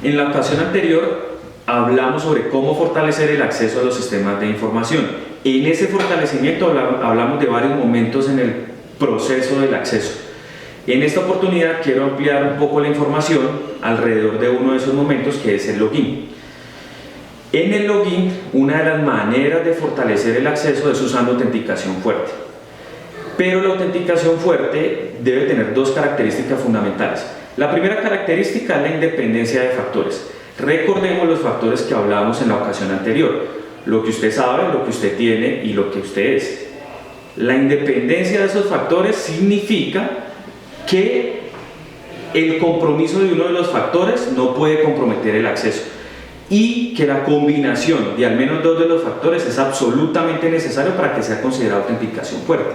En la ocasión anterior hablamos sobre cómo fortalecer el acceso a los sistemas de información. En ese fortalecimiento hablamos de varios momentos en el proceso del acceso. En esta oportunidad quiero ampliar un poco la información alrededor de uno de esos momentos, que es el login. En el login, una de las maneras de fortalecer el acceso es usando autenticación fuerte. Pero la autenticación fuerte debe tener dos características fundamentales. La primera característica es la independencia de factores. Recordemos los factores que hablábamos en la ocasión anterior: lo que usted sabe, lo que usted tiene y lo que usted es. La independencia de esos factores significa que el compromiso de uno de los factores no puede comprometer el acceso, y que la combinación de al menos dos de los factores es absolutamente necesario para que sea considerada autenticación fuerte.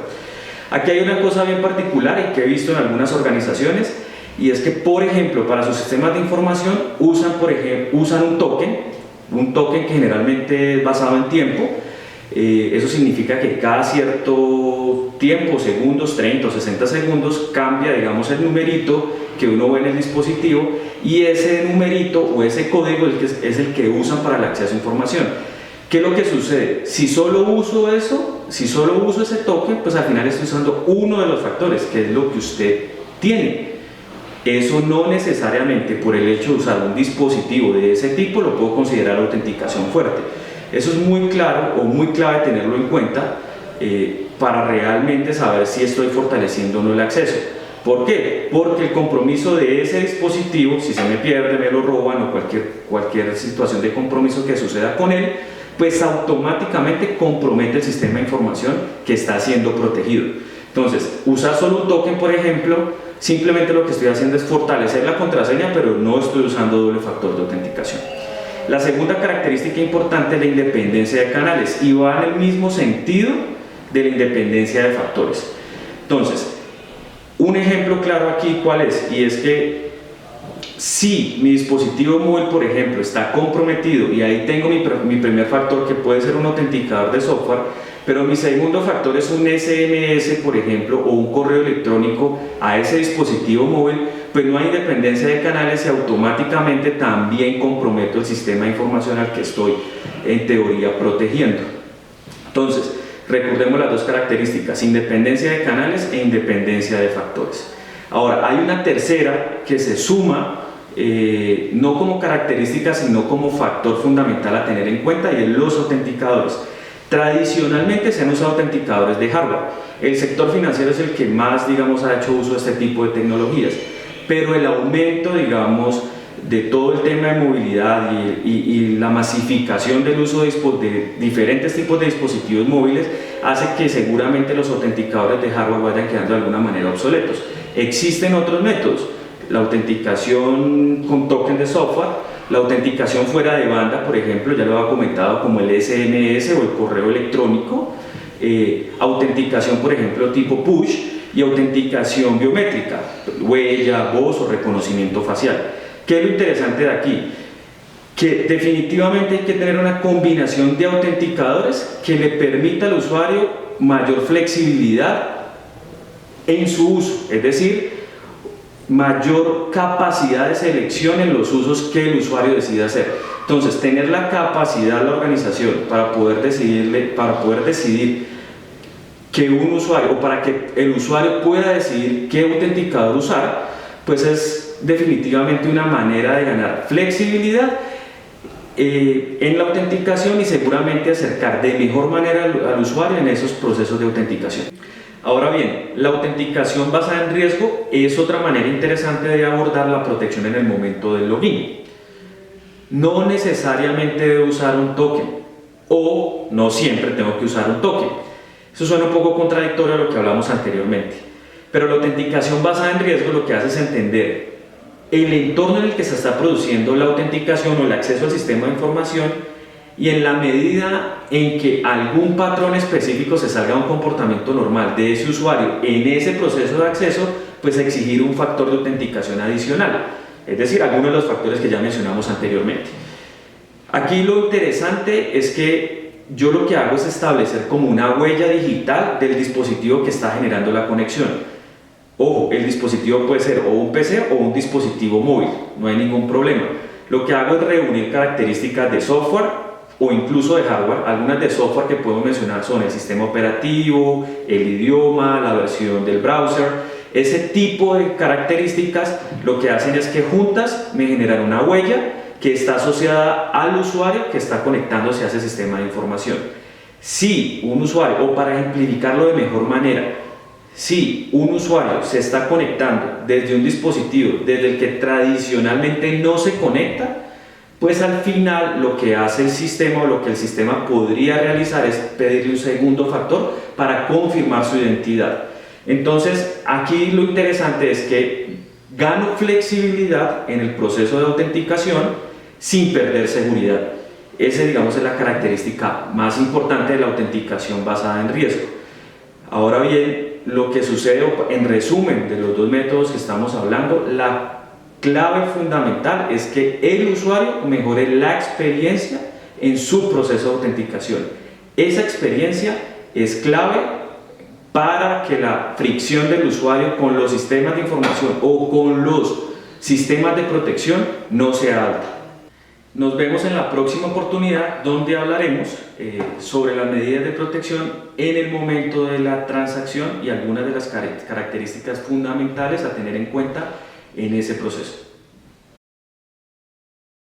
Aquí hay una cosa bien particular y que he visto en algunas organizaciones, y es que, por ejemplo, para sus sistemas de información usan un token que generalmente es basado en tiempo. Eso significa que cada cierto tiempo, segundos, 30 o 60 segundos, cambia, digamos, el numerito que uno ve en el dispositivo, y ese numerito o ese código es el que usan para el acceso a información. ¿Qué es lo que sucede? Si solo uso ese token, pues al final estoy usando uno de los factores, que es lo que usted tiene. Eso no necesariamente, por el hecho de usar un dispositivo de ese tipo, lo puedo considerar autenticación fuerte. Eso es muy claro o muy clave tenerlo en cuenta para realmente saber si estoy fortaleciendo o no el acceso. ¿Por qué? Porque el compromiso de ese dispositivo, si se me pierde, me lo roban o cualquier situación de compromiso que suceda con él, pues automáticamente compromete el sistema de información que está siendo protegido. Entonces, usar solo un token, por ejemplo, simplemente lo que estoy haciendo es fortalecer la contraseña, pero no estoy usando doble factor de autenticación. La segunda característica importante es la independencia de canales, y va en el mismo sentido de la independencia de factores. Entonces, un ejemplo claro aquí, ¿cuál es? Y es que si mi dispositivo móvil, por ejemplo, está comprometido y ahí tengo mi primer factor, que puede ser un autenticador de software, pero mi segundo factor es un SMS, por ejemplo, o un correo electrónico a ese dispositivo móvil, pues no hay independencia de canales y automáticamente también comprometo el sistema de información al que estoy en teoría protegiendo. Entonces, recordemos las dos características: independencia de canales e independencia de factores. Ahora, hay una tercera que se suma, no como característica, sino como factor fundamental a tener en cuenta, y es los autenticadores. Tradicionalmente se han usado autenticadores de hardware. El sector financiero es el que más, digamos, ha hecho uso de este tipo de tecnologías, pero el aumento, digamos, de todo el tema de movilidad y la masificación del uso de diferentes tipos de dispositivos móviles hace que seguramente los autenticadores de hardware vayan quedando de alguna manera obsoletos. Existen otros métodos: la autenticación con token de software, la autenticación fuera de banda, por ejemplo, ya lo había comentado, como el SMS o el correo electrónico, autenticación, por ejemplo, tipo push, y autenticación biométrica, huella, voz o reconocimiento facial. ¿Qué es lo interesante de aquí? Que definitivamente hay que tener una combinación de autenticadores que le permita al usuario mayor flexibilidad en su uso, es decir, mayor capacidad de selección en los usos que el usuario decida hacer. Entonces, tener la capacidad de la organización para poder decidir que un usuario, o para que el usuario pueda decidir qué autenticador usar, pues es definitivamente una manera de ganar flexibilidad en la autenticación, y seguramente acercar de mejor manera al usuario en esos procesos de autenticación. Ahora bien, la autenticación basada en riesgo es otra manera interesante de abordar la protección en el momento del login. No necesariamente debo usar un token, o no siempre tengo que usar un token. Eso suena un poco contradictorio a lo que hablamos anteriormente, pero la autenticación basada en riesgo lo que hace es entender el entorno en el que se está produciendo la autenticación o el acceso al sistema de información, y en la medida en que algún patrón específico se salga de un comportamiento normal de ese usuario en ese proceso de acceso, pues exigir un factor de autenticación adicional, es decir, algunos de los factores que ya mencionamos anteriormente. Aquí lo interesante es que yo lo que hago es establecer como una huella digital del dispositivo que está generando la conexión. Ojo, el dispositivo puede ser o un PC o un dispositivo móvil, no hay ningún problema. lo que hago es reunir características de software o incluso de hardware. Algunas de software que puedo mencionar son el sistema operativo, el idioma, la versión del browser. Ese tipo de características lo que hacen es que juntas me generan una huella que está asociada al usuario que está conectándose a ese sistema de información. Si un usuario, o para ejemplificarlo de mejor manera, si un usuario se está conectando desde un dispositivo desde el que tradicionalmente no se conecta, pues al final lo que hace el sistema o lo que el sistema podría realizar es pedirle un segundo factor para confirmar su identidad. Entonces, aquí lo interesante es que gano flexibilidad en el proceso de autenticación sin perder seguridad. Esa, digamos, es la característica más importante de la autenticación basada en riesgo. Ahora bien, lo que sucede, en resumen de los dos métodos que estamos hablando, la clave fundamental es que el usuario mejore la experiencia en su proceso de autenticación. Esa experiencia es clave para que la fricción del usuario con los sistemas de información o con los sistemas de protección no sea alta. Nos vemos en la próxima oportunidad donde hablaremos sobre las medidas de protección en el momento de la transacción y algunas de las características fundamentales a tener en cuenta en ese proceso.